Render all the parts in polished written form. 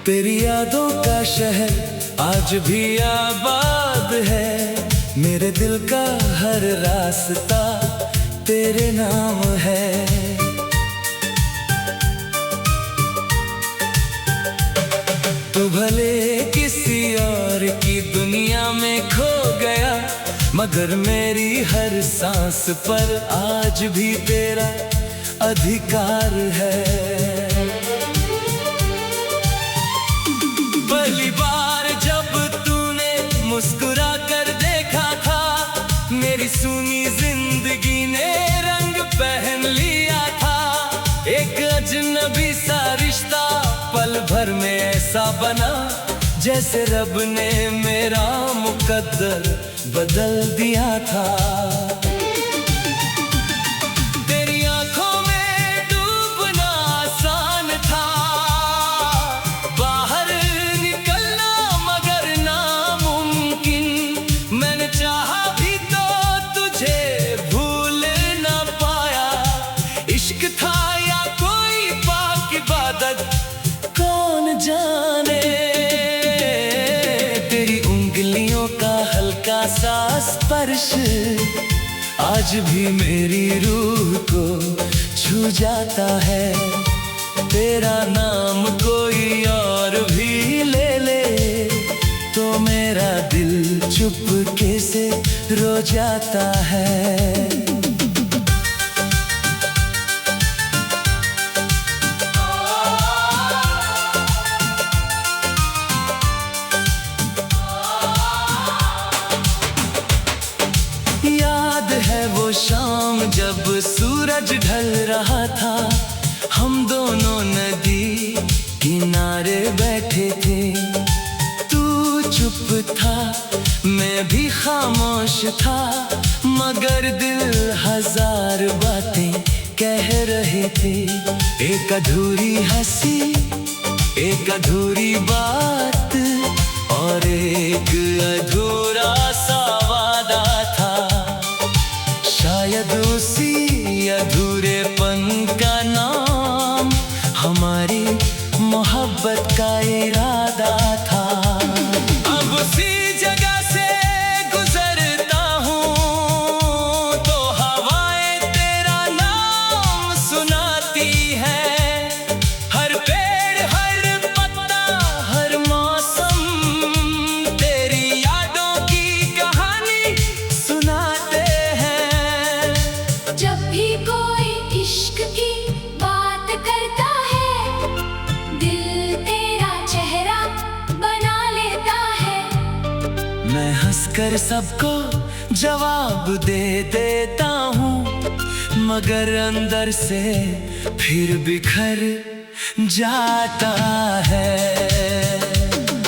तेरी यादों का शहर आज भी आबाद है। मेरे दिल का हर रास्ता तेरे नाम है। तू भले किसी और की दुनिया में खो गया, मगर मेरी हर सांस पर आज भी तेरा अधिकार है। पहली बार जब तूने मुस्कुरा कर देखा था, मेरी सूनी जिंदगी ने रंग पहन लिया था। एक अजनबी सा रिश्ता पल भर में ऐसा बना, जैसे रब ने मेरा मुकद्दर बदल दिया था। तेरी आंखों में डूबना आसान था, बाहर निकलना मगर नामुमकिन। मैंने चाहा भी तो तुझे भूल ना पाया। इश्क था या कोई पाक इबादत कौन जाने। तेरी उंगलियों का हल्का सा स्पर्श आज भी मेरी रूह को छू जाता है। तेरा नाम कोई और भी ले ले तो मेरा दिल चुपके से रो जाता है। याद है वो शाम जब सूरज ढल रहा था, हम दोनों नदी किनारे बैठे थे। तू चुप था, मैं भी खामोश था, मगर दिल हजार बातें कह रहे थे। एक अधूरी हंसी, एक अधूरी बात और एक अधूरा सा वादा था। शायद उसी अधूरेपन का नाम हमारी मोहब्बत का इरादा था। अब उसी जगह से गुजरता हूँ तो हवाएं तेरा नाम सुनाती है। हर पेड़ हर पत्ता हर मौसम तेरी यादों की कहानी सुनाते हैं। जब भी कोई इश्क की बात करता है, दिल तेरा चेहरा बना लेता है। मैं हंसकर सबको जवाब दे देता हूँ, मगर अंदर से फिर बिखर जाता है।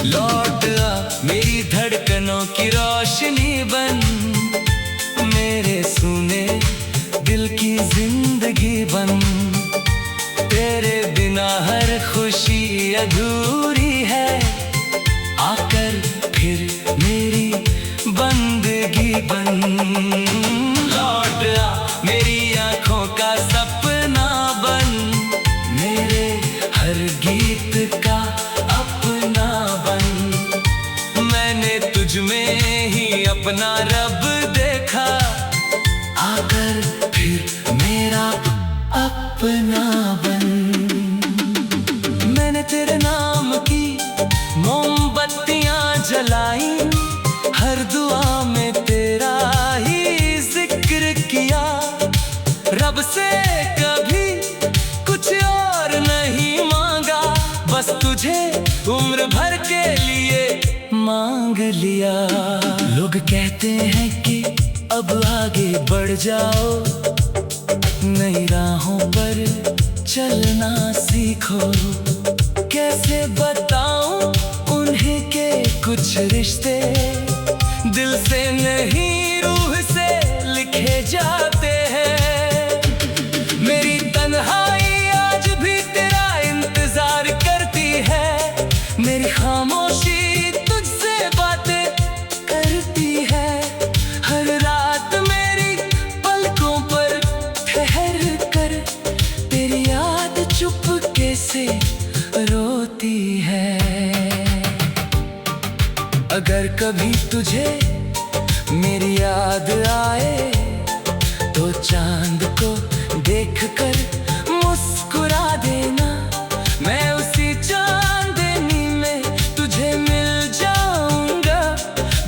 लौट आ मेरी धड़कनों की रोशनी बन, मेरे सूने दिल की जिंदगी बन। तेरे बिना हर खुशी अधूरी है, आकर फिर मेरी बंदगी बन। लौट आ मेरी आंखों का सपना बन, मेरे हर गीत का अपना बन। मैंने तुझ में ही अपना रब देखा, आकर फिर मेरा अपना बन। मैंने तेरे नाम की मोमबत्तियां जलाई, हर दुआ में तेरा ही जिक्र किया। रब से कभी कुछ और नहीं मांगा, बस तुझे उम्र भर के लिए मांग लिया। लोग कहते हैं कि अब आगे बढ़ जाओ, नई राहों पर चलना सीखो। कैसे बताऊं उन्हीं के कुछ रिश्ते, दिल से नहीं रूह से लिखे जाते हैं। मेरी तन्हाई आज भी तेरा इंतजार करती है, मेरी खामोशी तुझसे बातें करती है। हर रात मेरी पलकों पर ठहर कर तेरी याद चुपके से रोती है। याद आए तो चांद को देखकर मुस्कुरा देना। मैं उसी चांदनी में तुझे मिल जाऊंगा।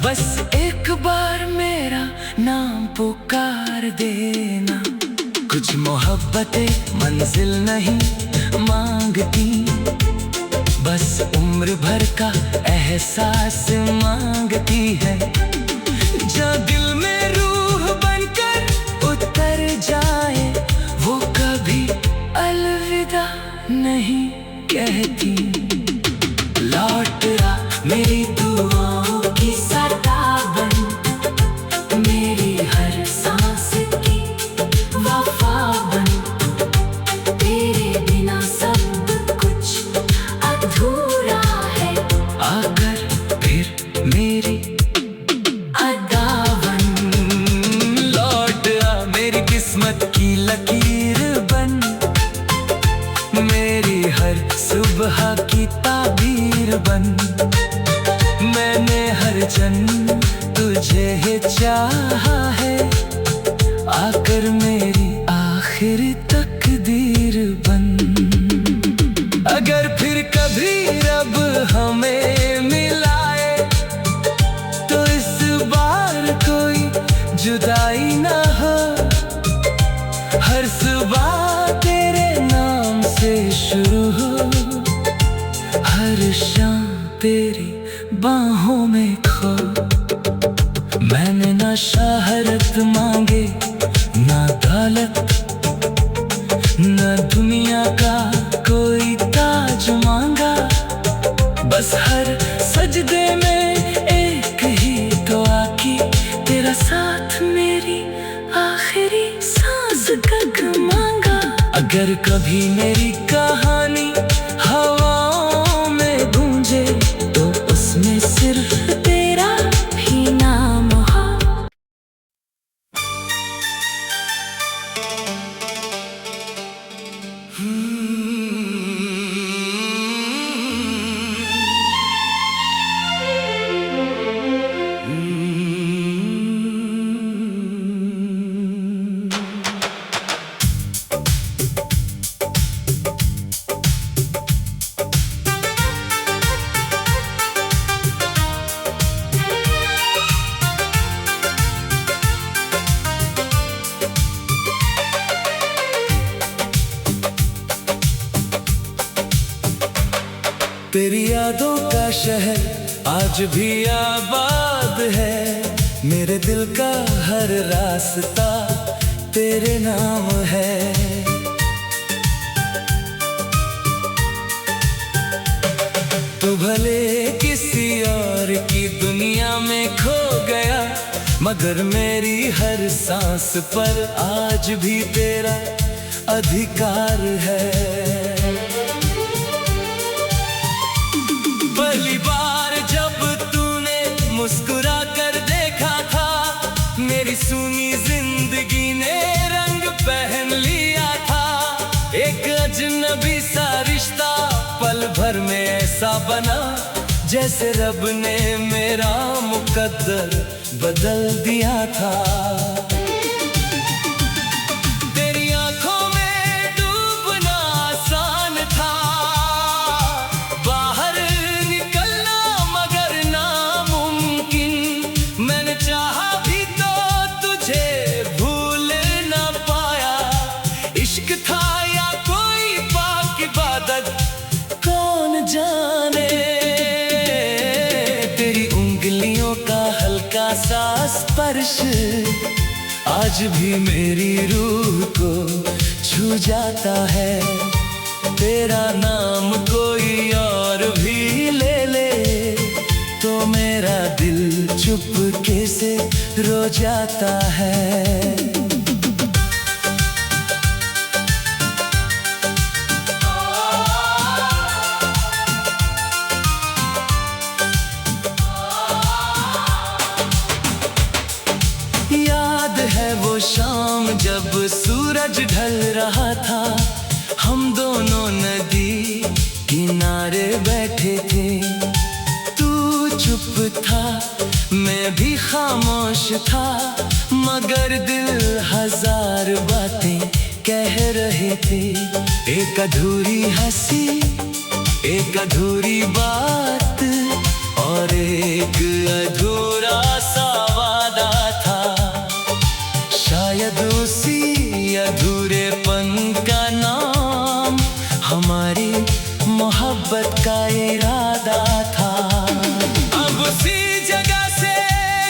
बस एक बार मेरा नाम पुकार देना। कुछ मोहब्बतें मंजिल नहीं मांगती, बस उम्र भर का एहसास मांगती है। जो दिल में रूह बनकर उतर जाए वो कभी अलविदा नहीं कहती। लौट आ मेरी दुआओं की सदा बन, मेरी हर सांस की वफा बन। तेरे बिना सब कुछ अधूरा है, आकर फिर मेरी अदा बन। लौट आ मेरी किस्मत की लकीर बन, मेरी हर सुबह की ताबीर बन। मैंने हर जन्म तुझे ही चाहा है, आकर मेरी आखिरी तकदीर बन। अगर फिर कभी रब हमें मिलाए तो इस बार कोई जुदाई ना हो। हर सुबह तेरे नाम से शुरू हो, हर शाम तेरी बाहों में खो। मैंने ना शोहरत मांगे ना दौलत, ना दुनिया का कोई ताज मांगा। बस हर सजदे में एक ही दुआ की, तेरा साथ मेरी आखिरी सांस तक मांगा। अगर कभी मेरी कहानी हवाओं में गूंजे तो उसमें सिर्फ तेरा ही नाम हो। तेरी यादों का शहर आज भी आबाद है, मेरे दिल का हर रास्ता तेरे नाम है। तू भले किसी और की दुनिया में खो गया, मगर मेरी हर सांस पर आज भी तेरा अधिकार है। पहली बार जब तूने मुस्कुरा कर देखा था, मेरी सूनी जिंदगी ने रंग पहन लिया था। एक अजनबी सा रिश्ता पल भर में ऐसा बना, जैसे रब ने मेरा मुकद्दर बदल दिया था। तेरी आंखों में डूबना आसान था, बाहर निकलना मगर नामुमकिन। मैंने चाहा भी तो तुझे भूल ना पाया। इश्क था या कोई पाक इबादत कौन जाने। तेरी उंगलियों का हल्का सा स्पर्श आज भी मेरी रूह को छू जाता है। तेरा नाम कोई और भी ले ले तो मेरा दिल चुपके से रो जाता है। याद है वो शाम जब सूरज ढल रहा था, हम दोनों नदी किनारे बैठे थे। तू चुप था मैं भी खामोश था, मगर दिल हजार बातें कह रहे थे। एक अधूरी हंसी, एक अधूरी बात और एक अधूरा सा वादा था। शायद उसी अधूरेपन का नाम हमारी मोहब्बत का इरादा था। अब उसी जगह से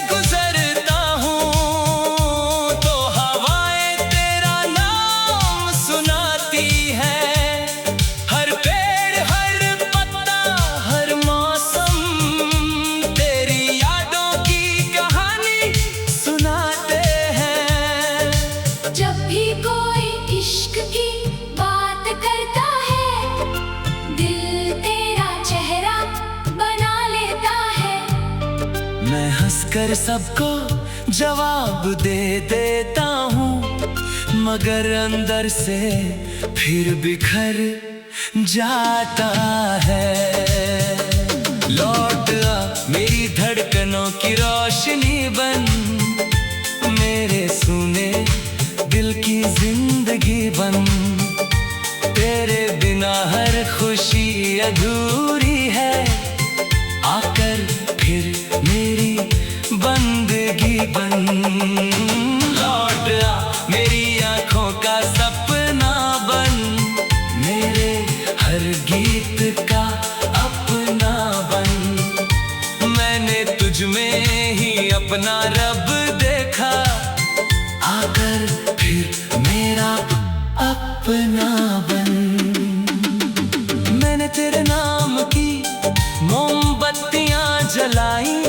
गुजरता हूँ तो हवाएं तेरा नाम सुनाती है। हर पेड़, हर पत्ता, हर मौसम तेरी यादों की कहानी सुनाते हैं। जब भी कोई इश्क की बात करता है, दिल तेरा चेहरा बना लेता है। मैं हंसकर सबको जवाब दे देता हूँ, मगर अंदर से फिर बिखर जाता है। लौट आ मेरी धड़कनों की रोशनी बन, मेरे सूने दिल की जिंदगी बन। तेरे बिना हर खुशी अधूरी है, आकर फिर मेरी बंदगी बन। लौट आ मेरी आंखों का सपना बन, मेरे हर गीत का अपना बन। मैंने तुझ में ही अपना रब देखा, आकर फिर मेरा अपना बन। मैंने तेरे नाम की मोमबत्तियां जलाई,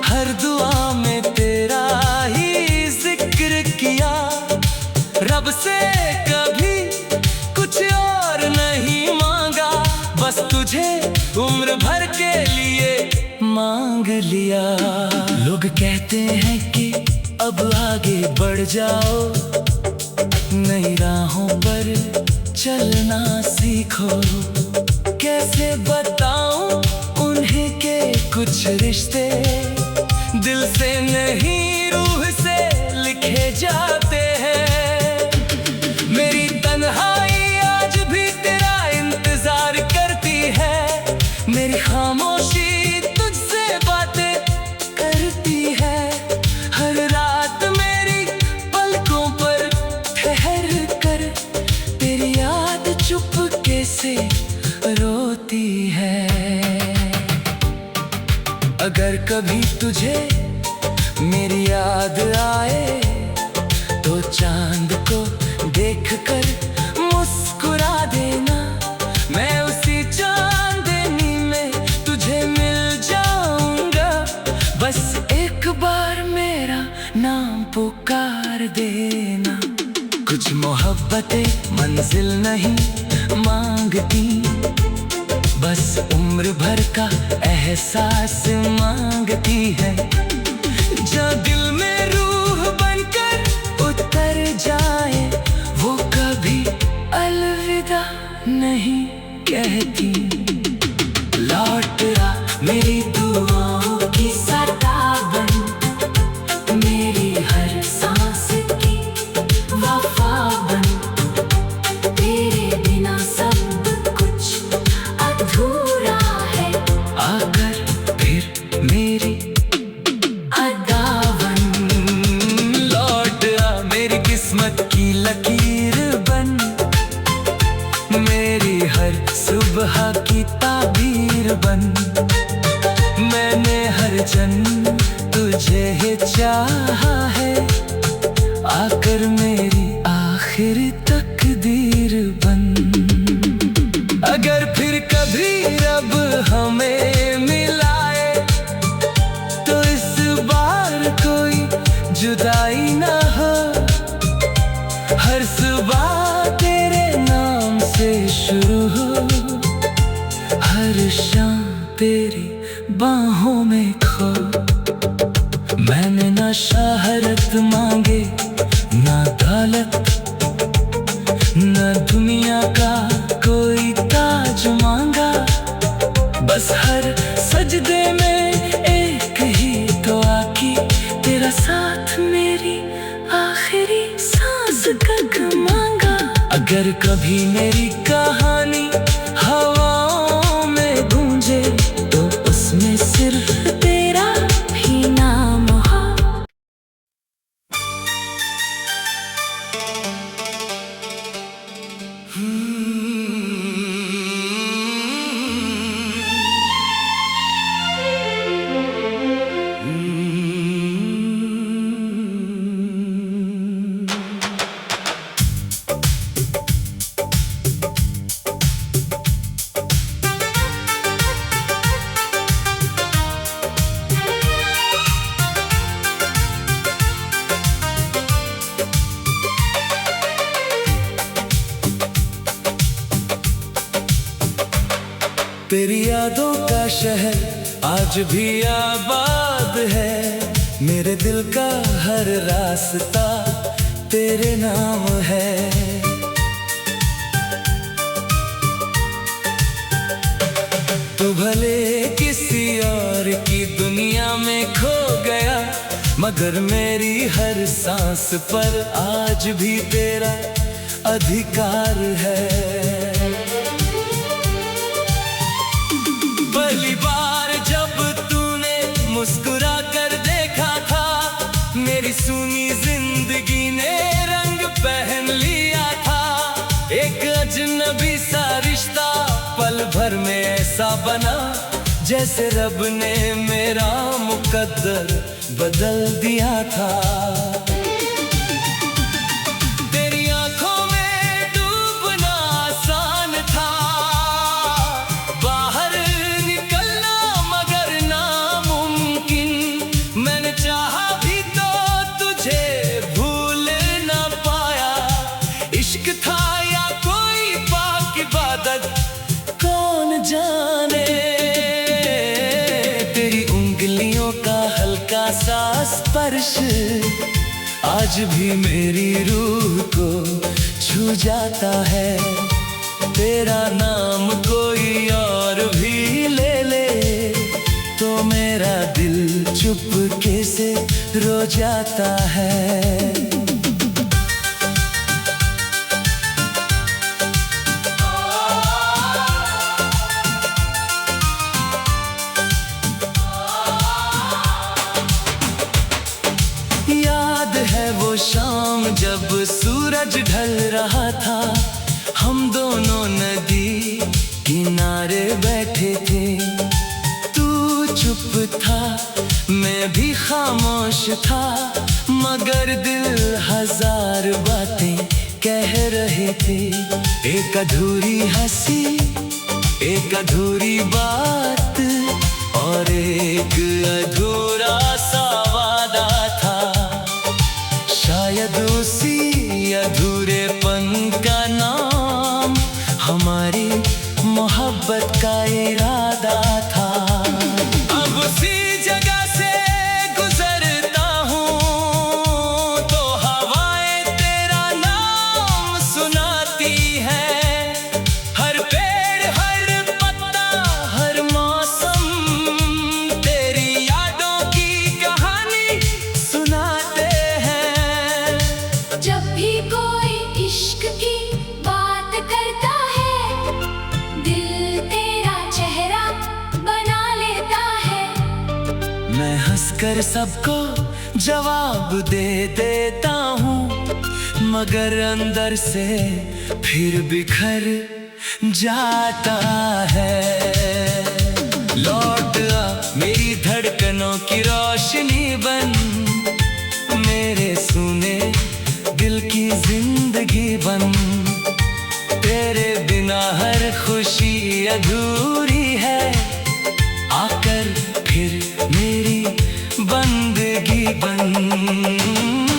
हर दुआ में तेरा ही जिक्र किया। रब से कभी कुछ और नहीं मांगा, बस तुझे उम्र भर के लिए मांग लिया। लोग कहते हैं कि अब आगे बढ़ जाओ, नई राहों पर चलना सीखो। कैसे बताऊं उन्हें के कुछ रिश्ते दिल से नहीं रूह से लिखे जाते हैं। मेरी तन्हाई आज भी तेरा इंतजार करती है, मेरी खामोशी तुझसे बातें करती है। हर रात मेरी पलकों पर ठहर कर तेरी याद चुपके से रोती है। अगर कभी तुझे मेरी याद आए तो चांद को देखकर मुस्कुरा देना। मैं उसी चांदनी में तुझे मिल जाऊंगा, बस एक बार मेरा नाम पुकार देना। कुछ मोहब्बतें मंजिल नहीं मांगती, बस उम्र भर का एहसास मांगती है। जो दिल में रूह बनकर उतर जाए, वो कभी अलविदा नहीं कहती। लौट आ मेरी दुआओं की सदा बन, मेरी हर सांस की वफा बन। तेरे बिना सब कुछ अधूरा है, आकर फिर मेरी अदा बन। लौट आ मेरी किस्मत की लकीर बन, मेरी हर सुबह की ताबीर बन। मैंने हर जन्म तुझे ही चाहा है, आकर मेरी आखिरी तकदीर बन। अगर फिर कभी रब हमें मिलाए तो इस बार कोई जुदाई ना हो। हर सुबह तेरे नाम से शुरू हो, हर शाम तेरी बाहों में खो। मैंने ना शहरत मांगे, ना दौलत, न दुनिया का कोई ताज मांगा। बस हर सजदे में एक ही तो साथ मेरी आखिरी सांस तक मांगा। अगर कभी मेरी कहानी हवाओं में गूंजे तो उसमें सिर्फ तेरा ही नाम हो। तेरी यादों का शहर आज भी आबाद है। मेरे दिल का हर रास्ता तेरे नाम है। तू भले किसी और की दुनिया में खो गया, मगर मेरी हर सांस पर आज भी तेरा अधिकार है। पहली बार जब तूने मुस्कुरा कर देखा था, मेरी सूनी जिंदगी ने रंग पहन लिया था। एक अजनबी सा रिश्ता पल भर में ऐसा बना, जैसे रब ने मेरा मुकद्दर बदल दिया था। तेरी आंखों में डूबना आसान था, बाहर निकलना मगर नामुमकिन। मैंने चाहा भी तो तुझे भूल ना पाया। इश्क था या कोई पाक इबादत कौन जाने। तेरी उंगलियों का हल्का सा स्पर्श आज भी मेरी रूह को छू जाता है। तेरा नाम कोई और भी ले ले तो मेरा दिल चुपके से रो जाता है। याद है वो शाम जब सूरज ढल रहा था, हम दोनों नदी किनारे बैठे थे। तू चुप था, मैं भी खामोश था, मगर दिल हजार बातें कह रहे थे। एक अधूरी हंसी, एक अधूरी बात और एक अधूरा सा वादा था। शायद उसी अधूरेपन का नाम हमारी मोहब्बत का इरादा था। अब उसी जगह से गुजरता हूँ तो हवाएं तेरा नाम सुनाती है। हर पेड़ हर पत्ता हर मौसम तेरी यादों की कहानी सुनाते हैं। जब भी कोई इश्क की बात करता है, दिल तेरा चेहरा बना लेता है। मैं हंसकर सबको जवाब दे देता हूँ, मगर अंदर से फिर बिखर जाता है। लौट आ मेरी धड़कनों की रोशनी बन, मेरे सुने दिल की जिंदगी बन। तेरे बिना हर खुशी अधूरी है, आकर फिर मेरी बंदगी बन।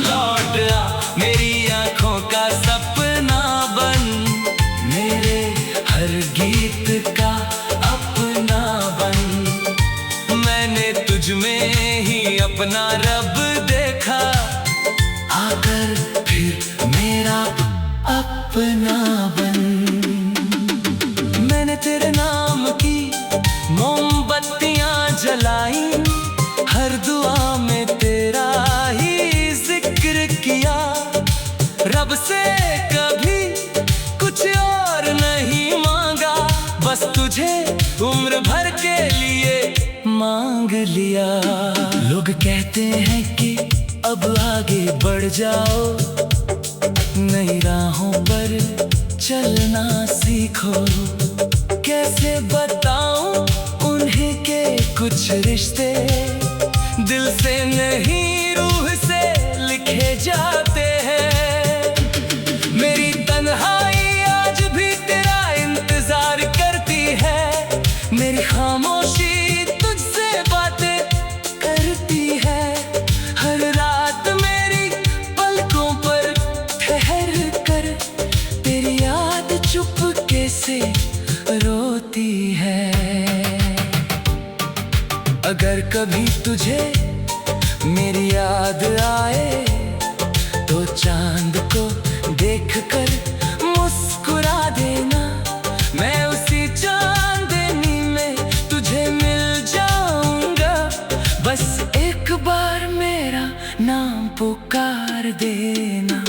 लौट आ मेरी आंखों का सपना बन, मेरे हर गीत का अपना बन। मैंने तुझ में ही अपना रब देखा, आकर फिर मेरा अपना बन। मैंने तेरे नाम की मोमबत्तियां जलाई, हर दुआ में तेरा रब से कभी कुछ और नहीं मांगा, बस तुझे उम्र भर के लिए मांग लिया। लोग कहते हैं कि अब आगे बढ़ जाओ, नई राहों पर चलना सीखो। कैसे बताऊं उन्हीं के कुछ रिश्ते दिल से नहीं रूह से लिखे जाते हैं। मेरी तन्हाई आज भी तेरा इंतजार करती है, मेरी खामोशी तुझसे बातें करती है। हर रात मेरी पलकों पर ठहर कर तेरी याद चुपके से रोती है। अगर कभी तुझे मेरी याद आए तो चांद को देखकर मुस्कुरा देना। मैं उसी चांदनी में तुझे मिल जाऊंगा, बस एक बार मेरा नाम पुकार देना।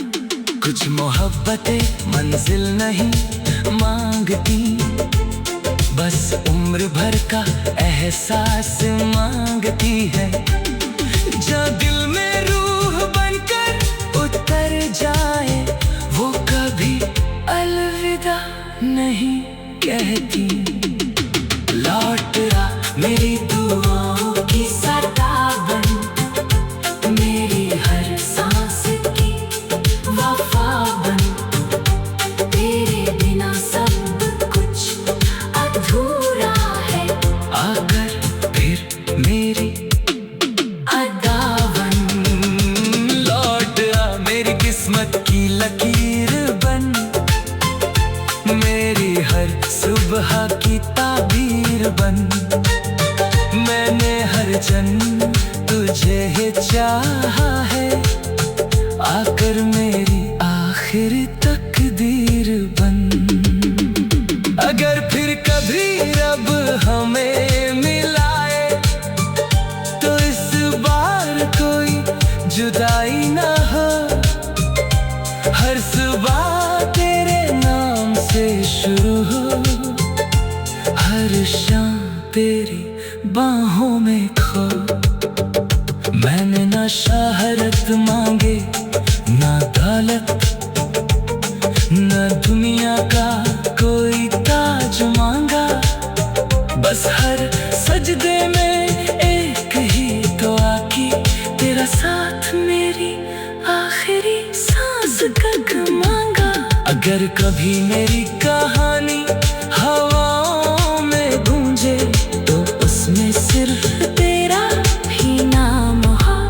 कुछ मोहब्बतें मंजिल नहीं मांगती, बस उम्र भर का एहसास मांगती है। जहाँ दिल में रूह बनकर उतर जाए, वो कभी अलविदा नहीं कहती। लौट आ मेरी दुआओं की सरदा बन, मेरी हर सांस की वफा बन। तेरे बिना सब कुछ अधूरा है, आकर फिर मेरी अदा बन। लौट आ मेरी किस्मत की लकीर बन, मेरी हर सुबह की ताबीर बन। मैंने हर जन्म तुझे ही चाहा है, आकर मेरी आखिरी तकदीर बन। अगर फिर कभी रब हमें मिलाए तो इस बार कोई जुदाई ना हो। हर सुबह तेरे नाम से शुरू हो, हर शाम तेरी बाहों में खो। मैंने ना शोहरत मांगे ना दौलत, ना दुनिया का कोई ताज मांगा, बस हर सजदे में एक ही दुआ की, तेरा साथ मेरी आखिरी सांस तक मांगा। अगर कभी मेरी कहानी हवाओं में गूंजे तो उसमें सिर्फ तेरा ही नाम हो।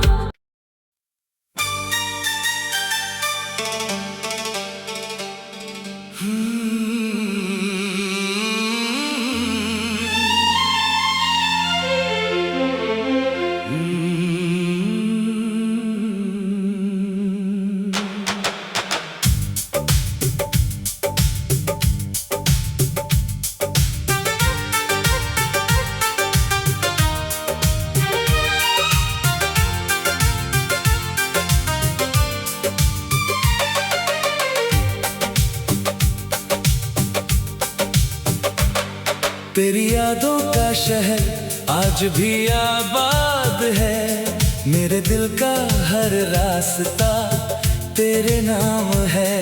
तेरी यादों का शहर आज भी आबाद है, मेरे दिल का हर रास्ता तेरे नाम है।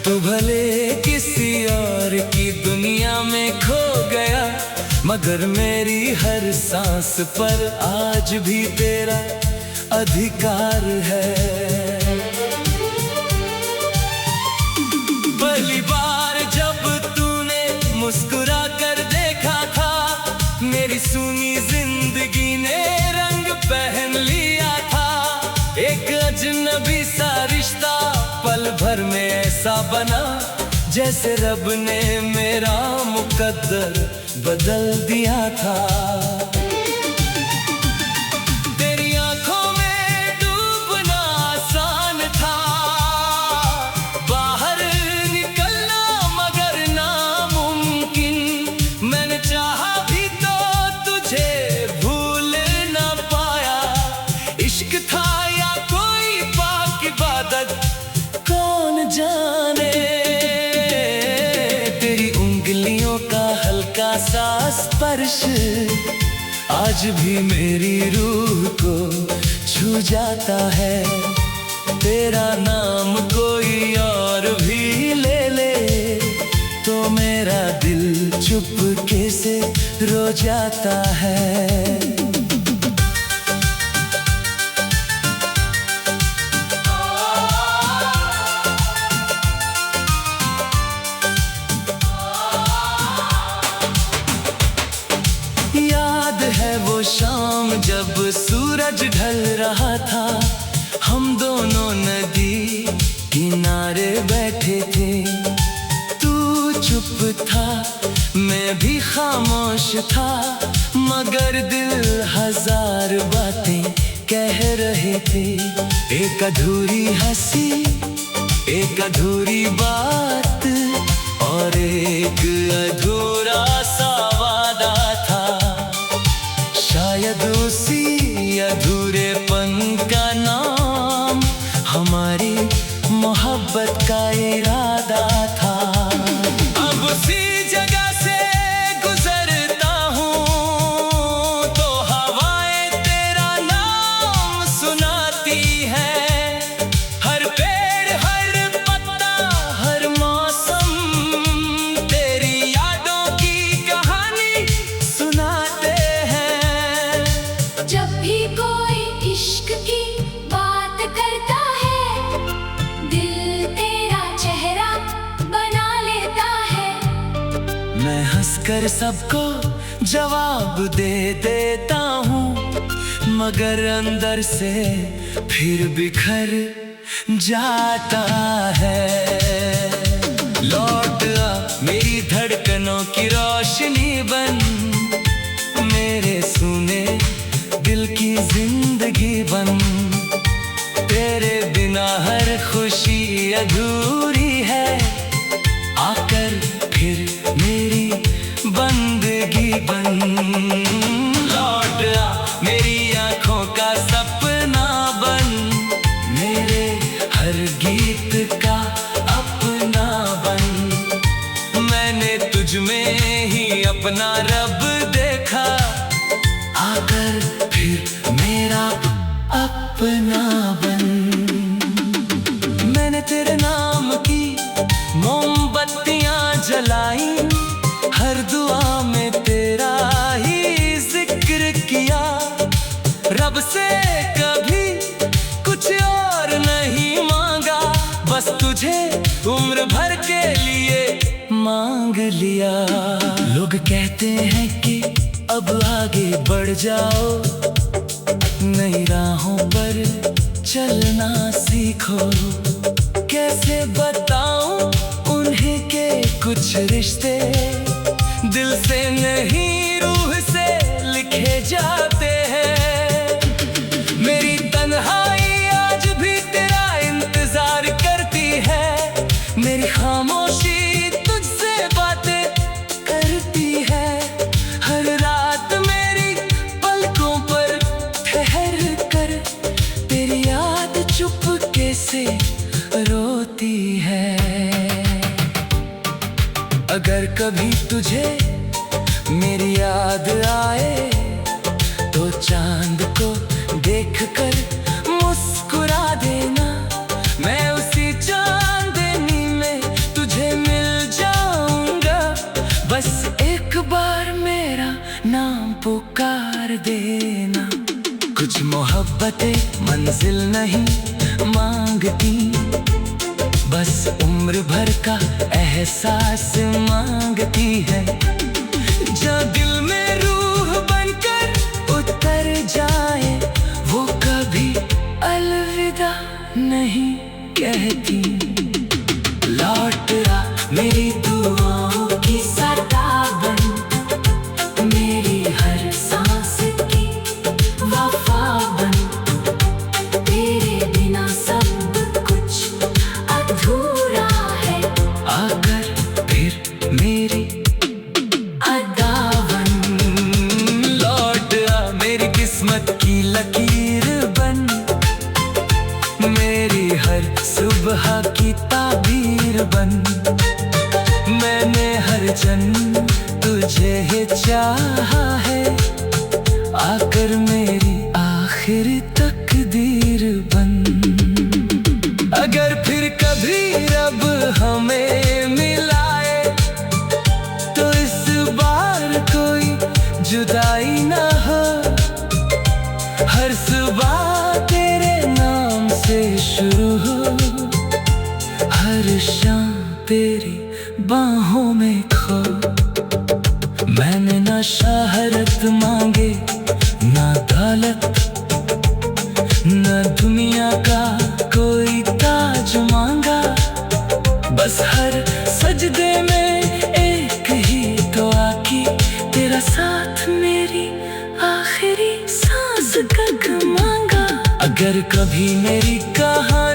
तू भले किसी और की दुनिया में खो गया, मगर मेरी हर सांस पर आज भी तेरा अधिकार है। पहली बार जब तूने मुस्कुरा कर देखा था, मेरी सूनी जिंदगी ने रंग पहन लिया था। एक अजनबी सा रिश्ता पल भर में ऐसा बना, जैसे रब ने मेरा मुकद्दर बदल दिया था। तेरी आंखों में डूबना आसान था, बाहर निकलना मगर नामुमकिन। मैंने चाहा भी तो तुझे भूल ना पाया, स्पर्श आज भी मेरी रूह को छू जाता है। तेरा नाम कोई और भी ले ले तो मेरा दिल चुपके से रो जाता है। याद है वो शाम जब सूरज ढल रहा था, हम दोनों नदी किनारे बैठे थे। तू चुप था, मैं भी खामोश था, मगर दिल हजार बातें कह रहे थे। एक अधूरी हंसी, एक अधूरी बात और एक अधूरा सा वादा था। शायद उसी अधूरेपन का नाम हमारी मोहब्बत का इरादा था। अब उसी जगह से गुजरता हूँ तो हवाएं तेरा नाम सुनाती है। हर पेड़, हर पत्ता, हर मौसम तेरी यादों की कहानी सुनाते हैं। जब भी कोई इश्क की बात करता है, दिल तेरा चेहरा बना लेता है। मैं हंसकर सबको जवाब दे देता हूँ, मगर अंदर से फिर बिखर जाता है। लौट आ मेरी धड़कनों की रोशनी बन, मेरे सुने दिल की जिंदगी बन। तेरे बिना हर खुशी अधूरी है, आकर फिर मेरी बंदगी बन। लौट आ मेरी आंखों का सपना बन, मेरे हर गीत का अपना बन। मैंने तुझ में ही अपना रब देखा, आकर फिर मेरा अपना बन। मैंने तेरे नाम की मोमबत्तियां जलाई, हर दुआ में तेरा ही जिक्र किया। रब से कभी कुछ और नहीं मांगा, बस तुझे उम्र भर के लिए मांग लिया। लोग कहते हैं कि अब आगे बढ़ जाओ, नई राहों पर चलना सीखो। कैसे बताऊं उन्हीं के कुछ रिश्ते, दिल से नहीं रूह से लिखे जाते हैं। मेरी तन्हाई आज भी तेरा इंतजार करती है, मेरी खामोशी तुझसे बातें करती है। हर रात मेरी पलकों पर ठहर कर तेरी याद चुपके से रोती है। अगर कभी तुझे मेरी याद आए तो चांद को देखकर मुस्कुरा देना। मैं उसी चांदनी में तुझे मिल जाऊंगा, बस एक बार मेरा नाम पुकार देना। कुछ मोहब्बतें मंजिल नहीं मांगती, बस उम्र भर का एहसास मांगती है। जो दिल में रूह बनकर उतर जाए, वो कभी अलविदा नहीं कहती। लौट आ मेरी दुआओं की सदा बन, मेरी हर सांस की वफा बन। तेरे बिना सब कुछ अधूरा है, आकर फिर मेरी अदा बन। लौट आ मेरी किस्मत की लकीर बन, मेरी हर सुबह की ताबीर बन। मैंने हर जन्म तुझे ही चाहा। रहा है, आकर मेरी आखिरी तकदीर बन। अगर फिर कभी रब हमें मिलाए तो इस बार कोई जुदाई ना हो। हर सुबह तेरे नाम से शुरू हो, हर शाम तेरी बाहों में खो। मैंने ना शोहरत मांगे, ना दौलत, ना दुनिया का कोई ताज मांगा। बस हर सजदे में एक ही दुआ की, तेरा साथ मेरी आखिरी सांस तक मांगा। अगर कभी मेरी कहानी